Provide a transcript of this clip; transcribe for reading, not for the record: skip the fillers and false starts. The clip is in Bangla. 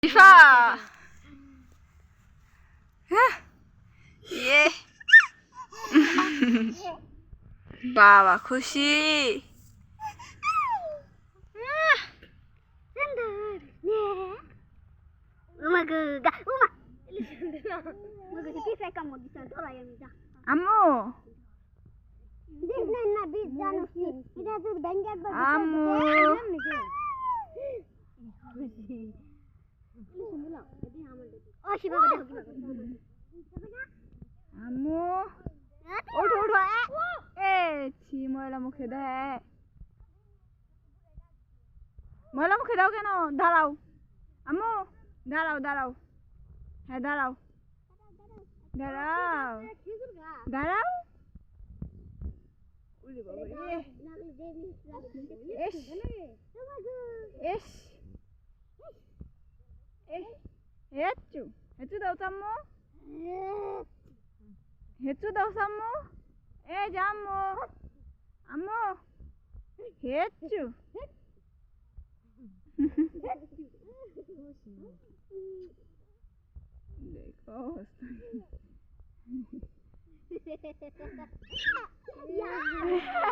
রিফা ইয়ে বাবা খুশি আম্মু আম্মু আম্মু ওঠো ওঠো এ ছি ময়লা মুখে দেয় ময়লা মুখে দাও কেন দাঁড়াও আম্মু দাঁড়াও দাঁড়াও হ্যাঁ দাঁড়াও দাঁড়াও দাঁড়াও হেঁচু হেঁচু দাও আম্মু হেঁচু দাও আম্মু এই যে আম্মু আম্মু হেঁচু দেখো অবস্থা